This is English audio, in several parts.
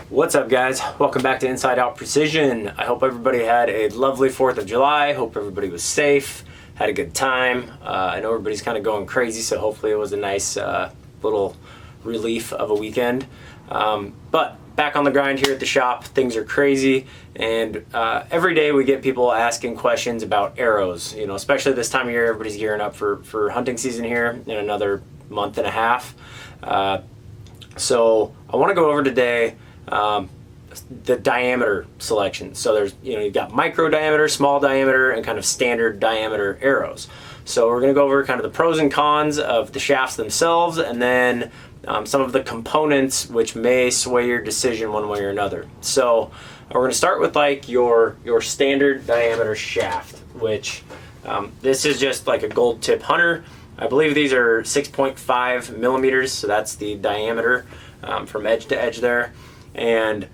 What's up, guys? Welcome back to Inside Out Precision. I hope everybody had a lovely 4th of July. Hope everybody was safe, had a good time. I know everybody's kind of going crazy, so hopefully it was a nice little relief of a weekend. But back on the grind here at the shop. Things are crazy, and every day we get people asking questions about arrows. You know, especially this time of year, everybody's gearing up for hunting season here in another month and a half. So I want to go over today the diameter selection. So there's, you've got micro diameter, small diameter, and kind of standard diameter arrows. So we're going to go over kind of the pros and cons of the shafts themselves, and then some of the components which may sway your decision one way or another. So we're going to start with like your standard diameter shaft, which this is just like a gold tip hunter. I believe these are 6.5 millimeters, so that's the diameter from edge to edge there. And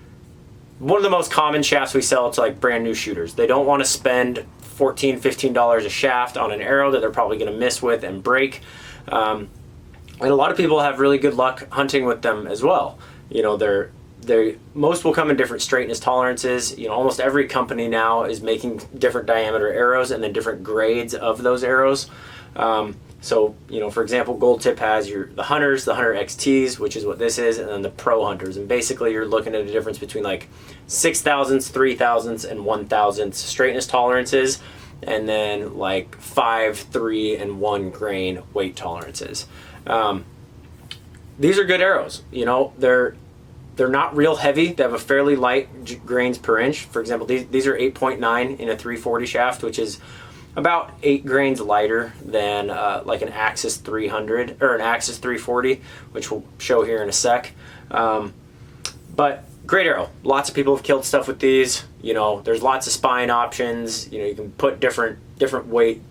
one of the most common shafts we sell to like brand new shooters. They don't want to spend $14, $15 a shaft on an arrow that they're probably going to miss with and break. And a lot of people have really good luck hunting with them as well. Most will come in different straightness tolerances. Almost every company now is making different diameter arrows and then different grades of those arrows. So, for example, Gold Tip has the Hunters, the Hunter XTs, which is what this is, and then the Pro Hunters. And basically you're looking at a difference between like 6,000ths, 3,000ths, and 1,000ths straightness tolerances, and then like 5, 3, and 1 grain weight tolerances. These are good arrows. They're not real heavy. They have a fairly light grains per inch. For example, these are 8.9 in a 340 shaft, which is about 8 grains lighter than like an Axis 300 or an Axis 340, which we'll show here in a sec. But great arrow. Lots of people have killed stuff with these. There's lots of spine options. You can put different weight,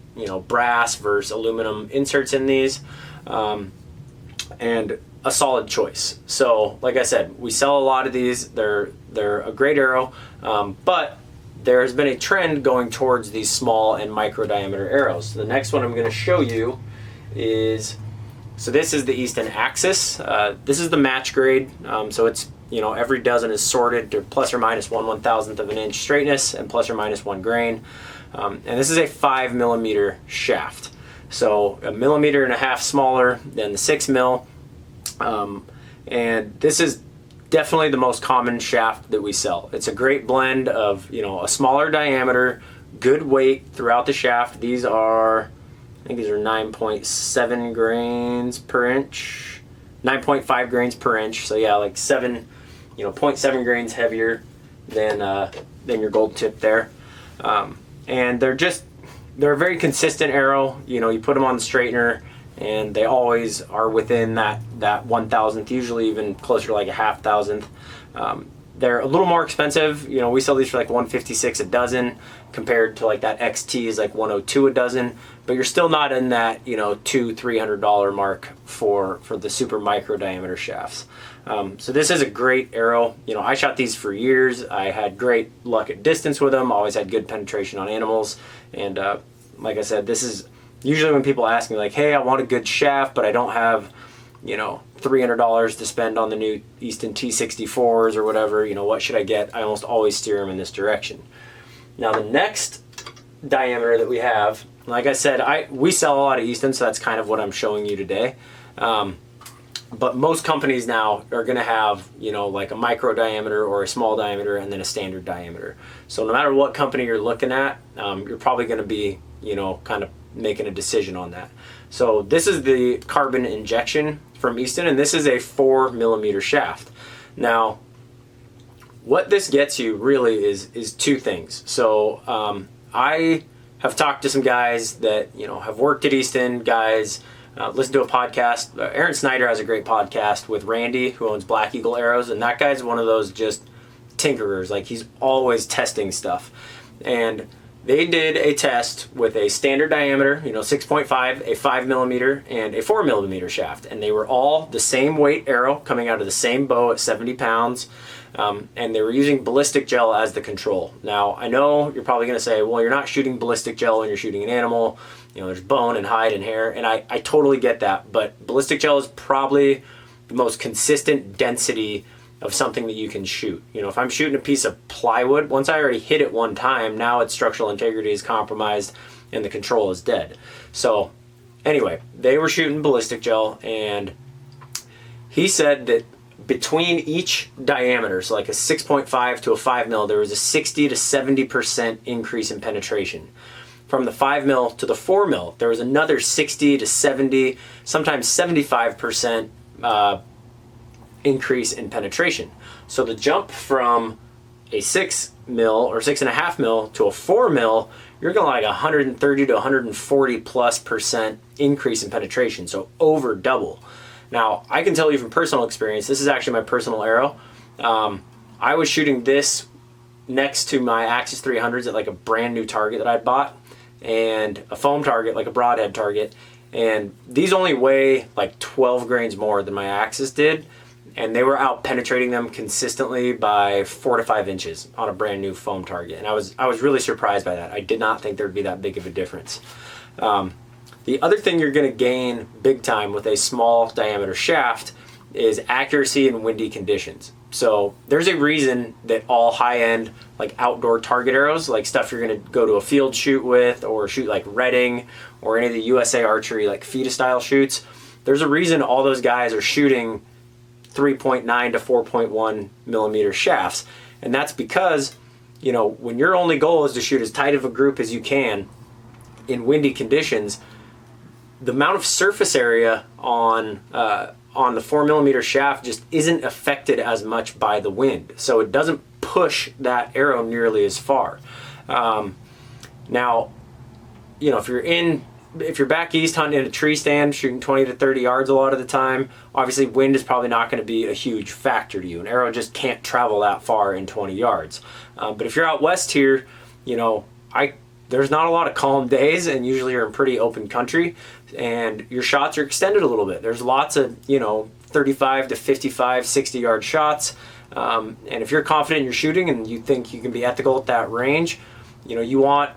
brass versus aluminum inserts in these, and a solid choice. So, like I said, we sell a lot of these. They're a great arrow, but there's been a trend going towards these small and micro diameter arrows. The next one I'm going to show you is, so this is the Easton Axis. This is the match grade. So it's, every dozen is sorted to plus or minus 1/1000th of an inch straightness and plus or minus 1 grain. And this is a 5 millimeter shaft. So 1.5 millimeters smaller than the 6 mil. And this is definitely the most common shaft that we sell. It's a great blend of, a smaller diameter, good weight throughout the shaft. These are, I think these are 9.7 grains per inch, 9.5 grains per inch. So yeah, like 0.7 grains heavier than your Gold Tip there. And they're a very consistent arrow. You put them on the straightener, and they always are within that 1,000th, usually even closer to like a 0.5 thousandth. They're a little more expensive. We sell these for like $156 a dozen, compared to like that XT is like $102 a dozen. But you're still not in that $200-$300 mark for the super micro diameter shafts. So this is a great arrow. I shot these for years. I had great luck at distance with them. Always had good penetration on animals. And like I said, this is usually when people ask me like, hey, I want a good shaft, but I don't have, $300 to spend on the new Easton T64s or whatever, what should I get? I almost always steer them in this direction. Now the next diameter that we have, like I said, we sell a lot of Easton, so that's kind of what I'm showing you today. But most companies now are going to have, like a micro diameter or a small diameter and then a standard diameter. So no matter what company you're looking at, you're probably going to be, kind of making a decision on that. So this is the carbon injection from Easton, and this is a 4 millimeter shaft. Now, what this gets you really is two things. So I have talked to some guys that have worked at Easton, guys. Listen to a podcast. Aaron Snyder has a great podcast with Randy, who owns Black Eagle Arrows, and that guy's one of those just tinkerers. Like, he's always testing stuff. And they did a test with a standard diameter, 6.5, a 5 millimeter, and a 4 millimeter shaft. And they were all the same weight arrow coming out of the same bow at 70 pounds. And they were using ballistic gel as the control. Now, I know you're probably going to say, well, you're not shooting ballistic gel when you're shooting an animal. There's bone and hide and hair. And I totally get that. But ballistic gel is probably the most consistent density of something that you can shoot. You know, if I'm shooting a piece of plywood, once I already hit it one time, now its structural integrity is compromised and the control is dead. So anyway, they were shooting ballistic gel, and he said that between each diameter, so like a 6.5 to a 5 mil, there was a 60 to 70% increase in penetration. From the 5 mil to the 4 mil, there was another 60 to 70, sometimes 75% increase in penetration. So the jump from a 6 mil or 6.5 mil to a 4 mil, you're going like 130 to 140 plus % increase in penetration. So over double. Now, I can tell you from personal experience, this is actually my personal arrow. I was shooting this next to my Axis 300s at like a brand new target that I'd bought, and a foam target, like a broadhead target. And these only weigh like 12 grains more than my Axis did. And they were out penetrating them consistently by 4 to 5 inches on a brand new foam target. And I was really surprised by that. I did not think there'd be that big of a difference. The other thing you're going to gain big time with a small diameter shaft is accuracy in windy conditions. So there's a reason that all high-end like outdoor target arrows, like stuff you're going to go to a field shoot with or shoot like Redding or any of the USA Archery like FITA style shoots, there's a reason all those guys are shooting 3.9 to 4.1 millimeter shafts. And that's because, you know, when your only goal is to shoot as tight of a group as you can in windy conditions, the amount of surface area on the 4 millimeter shaft just isn't affected as much by the wind. So it doesn't push that arrow nearly as far. Now, you know, if you're back east hunting in a tree stand, shooting 20 to 30 yards a lot of the time, obviously wind is probably not going to be a huge factor to you. An arrow just can't travel that far in 20 yards. But if you're out west here, you know, there's not a lot of calm days, and usually you're in pretty open country, and your shots are extended a little bit. There's lots of, you know, 35 to 55, 60 yard shots. And if you're confident in your shooting and you think you can be ethical at that range, you know, you want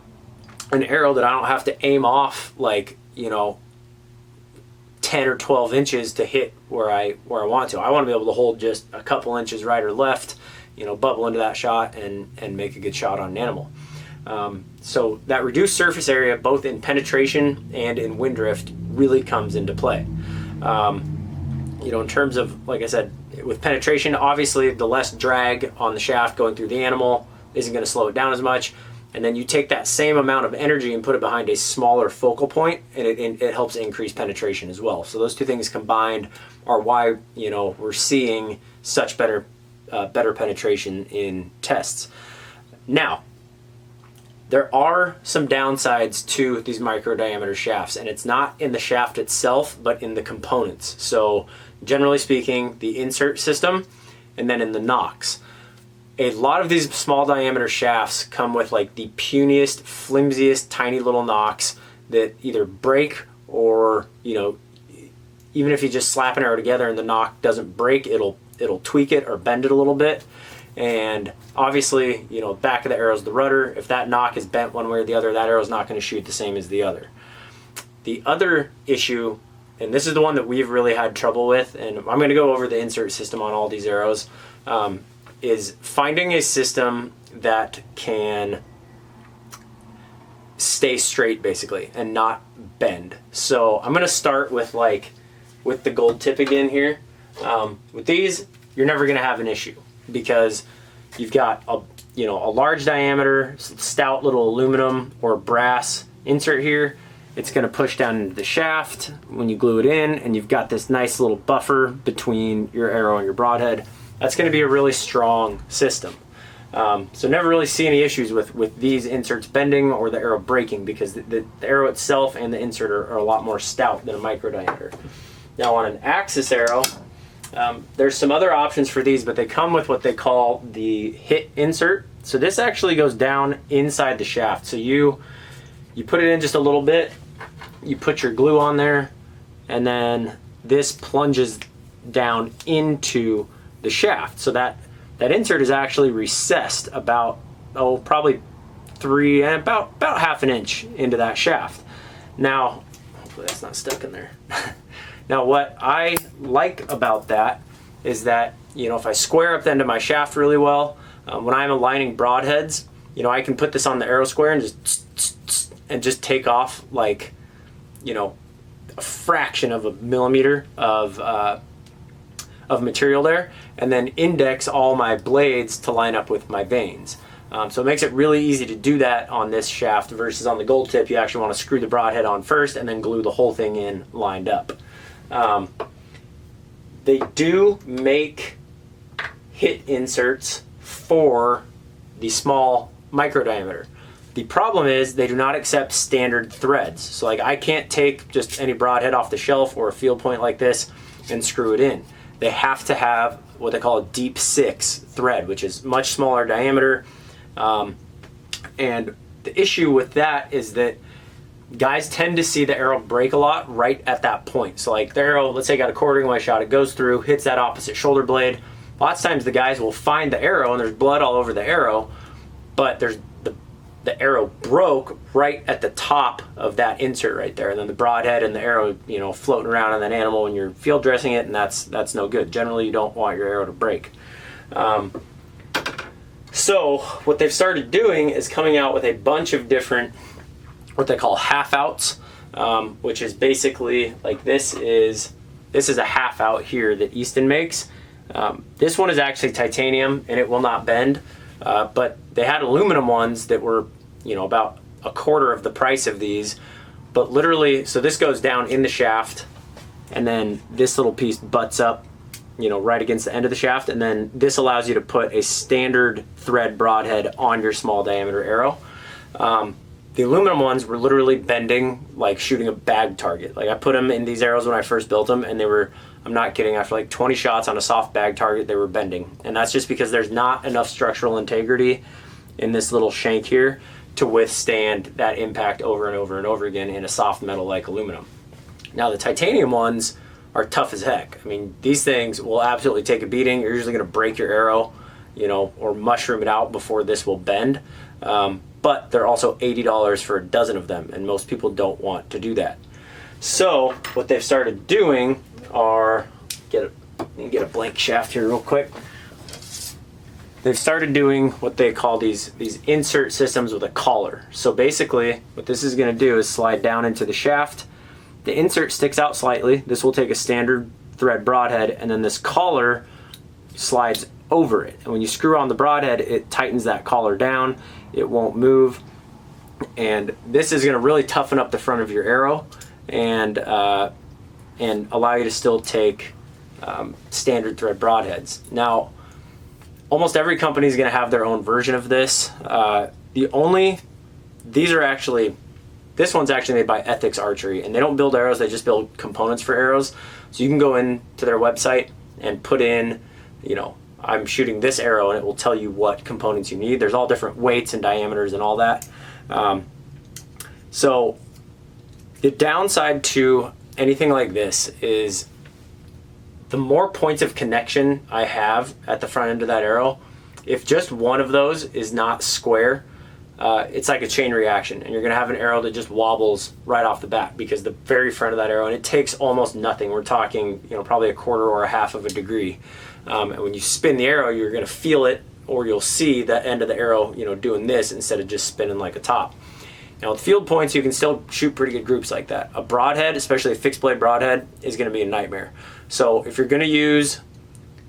an arrow that I don't have to aim off like, you know, 10 or 12 inches to hit where I want to. I want to be able to hold just a couple inches right or left, you know, bubble into that shot and make a good shot on an animal. So that reduced surface area, both in penetration and in wind drift, really comes into play. You know, in terms of, like I said, with penetration, obviously the less drag on the shaft going through the animal isn't going to slow it down as much. And then you take that same amount of energy and put it behind a smaller focal point, and it helps increase penetration as well. So those two things combined are why, you know, we're seeing such better penetration in tests. Now, there are some downsides to these micro diameter shafts, and it's not in the shaft itself, but in the components. So generally speaking, the insert system, and then in the nocks. A lot of these small diameter shafts come with like the puniest, flimsiest, tiny little nocks that either break or, you know, even if you just slap an arrow together and the nock doesn't break, it'll tweak it or bend it a little bit. And obviously, you know, back of the arrow is the rudder. If that nock is bent one way or the other, that arrow is not going to shoot the same as the other. The other issue, and this is the one that we've really had trouble with, and I'm going to go over the insert system on all these arrows, is finding a system that can stay straight basically and not bend. So I'm going to start with the gold tip again here. With these, you're never going to have an issue, because you've got a large diameter, stout little aluminum or brass insert here. It's going to push down into the shaft when you glue it in, and you've got this nice little buffer between your arrow and your broadhead. That's going to be a really strong system. So never really see any issues with these inserts bending or the arrow breaking, because the arrow itself and the insert are a lot more stout than a micro diameter. Now on an Axis arrow, there's some other options for these, but they come with what they call the hit insert. So this actually goes down inside the shaft. So you put it in just a little bit, you put your glue on there, and then this plunges down into the shaft. So that insert is actually recessed about, probably about half an inch into that shaft. Now, hopefully that's not stuck in there. Now what I like about that is that you know, if I square up the end of my shaft really well, when I'm aligning broadheads, you know, I can put this on the arrow square and just take off like, you know, a fraction of a millimeter of material there, and then index all my blades to line up with my vanes. So it makes it really easy to do that on this shaft versus on the gold tip. You actually want to screw the broadhead on first and then glue the whole thing in lined up. They do make hit inserts for the small micro diameter. The problem is they do not accept standard threads. So like I can't take just any broadhead off the shelf or a field point like this and screw it in. They have to have what they call a deep 6 thread, which is much smaller diameter. And the issue with that is that guys tend to see the arrow break a lot right at that point. So like the arrow, let's say I got a quartering away shot, it goes through, hits that opposite shoulder blade. Lots of times the guys will find the arrow and there's blood all over the arrow, but there's the arrow broke right at the top of that insert right there, and then the broadhead and the arrow, you know, floating around on that animal when you're field dressing it, and that's no good. Generally, you don't want your arrow to break. So what they've started doing is coming out with a bunch of different, what they call half outs, which is basically like this is a half out here that Easton makes. This one is actually titanium and it will not bend, but they had aluminum ones that were, you know, about a quarter of the price of these, but literally, so this goes down in the shaft and then this little piece butts up, you know, right against the end of the shaft, and then this allows you to put a standard thread broadhead on your small diameter arrow. The aluminum ones were literally bending like shooting a bag target. Like I put them in these arrows when I first built them, and they were, I'm not kidding, after like 20 shots on a soft bag target, they were bending. And that's just because there's not enough structural integrity in this little shank here to withstand that impact over and over and over again in a soft metal like aluminum. Now the titanium ones are tough as heck. I mean, these things will absolutely take a beating. You're usually gonna break your arrow, you know, or mushroom it out before this will bend. But they're also $80 for a dozen of them, and most people don't want to do that. So what they've started doing are, get a blank shaft here real quick. They've started doing what they call these insert systems with a collar. So basically what this is gonna do is slide down into the shaft. The insert sticks out slightly. This will take a standard thread broadhead, and then this collar slides over it. And when you screw on the broadhead, it tightens that collar down. It won't move. And this is gonna really toughen up the front of your arrow and allow you to still take standard thread broadheads. Now, almost every company is gonna have their own version of this. This one's actually made by Ethics Archery, and they don't build arrows, they just build components for arrows. So you can go into their website and put in, you know, I'm shooting this arrow, and it will tell you what components you need. There's all different weights and diameters and all that. So the downside to anything like this is the more points of connection I have at the front end of that arrow, if just one of those is not square, it's like a chain reaction, and you're gonna have an arrow that just wobbles right off the bat because the very front of that arrow, and it takes almost nothing. We're talking, you know, probably a quarter or a half of a degree. And when you spin the arrow, you're gonna feel it, or you'll see that end of the arrow, you know, doing this instead of just spinning like a top. Now with field points, you can still shoot pretty good groups like that. A broadhead, especially a fixed blade broadhead, is gonna be a nightmare. So if you're gonna use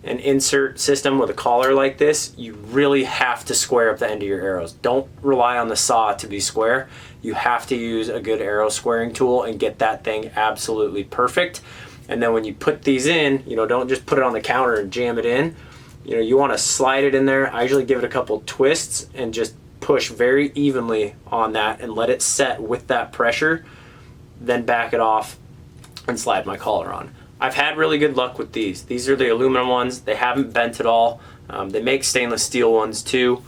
an insert system with a collar like this, you really have to square up the end of your arrows. Don't rely on the saw to be square. You have to use a good arrow squaring tool and get that thing absolutely perfect. And then when you put these in, you know, don't just put it on the counter and jam it in. You know, you want to slide it in there. I usually give it a couple twists and just push very evenly on that and let it set with that pressure, then back it off and slide my collar on. I've had really good luck with these. These are the aluminum ones. They haven't bent at all. They make stainless steel ones too.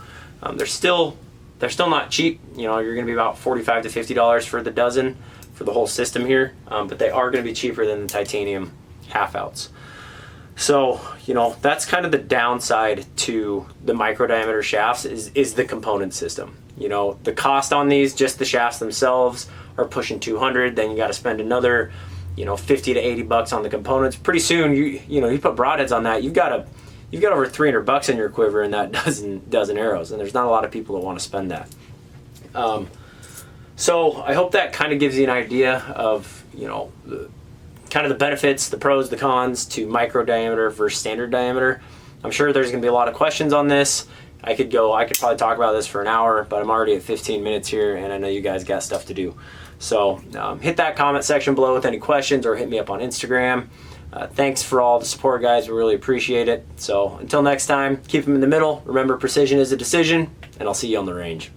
They're still not cheap. You know, you're gonna be about $45 to $50 for the dozen for the whole system here, but they are gonna be cheaper than the titanium half outs. So, you know, that's kind of the downside to the micro diameter shafts is the component system. You know, the cost on these, just the shafts themselves, are pushing $200. Then you got to spend another, you know, $50 to $80 on the components. Pretty soon, you know, you put broadheads on that, you've got you've got over 300 bucks in your quiver and that dozen arrows, and there's not a lot of people that want to spend that. So I hope that kind of gives you an idea of, you know, kind of the benefits, the pros, the cons to micro diameter versus standard diameter. I'm sure there's going to be a lot of questions on this. I could probably talk about this for an hour, but I'm already at 15 minutes here, and I know you guys got stuff to do. So hit that comment section below with any questions, or hit me up on Instagram. Thanks for all the support, guys. We really appreciate it. So until next time, keep them in the middle. Remember, precision is a decision, and I'll see you on the range.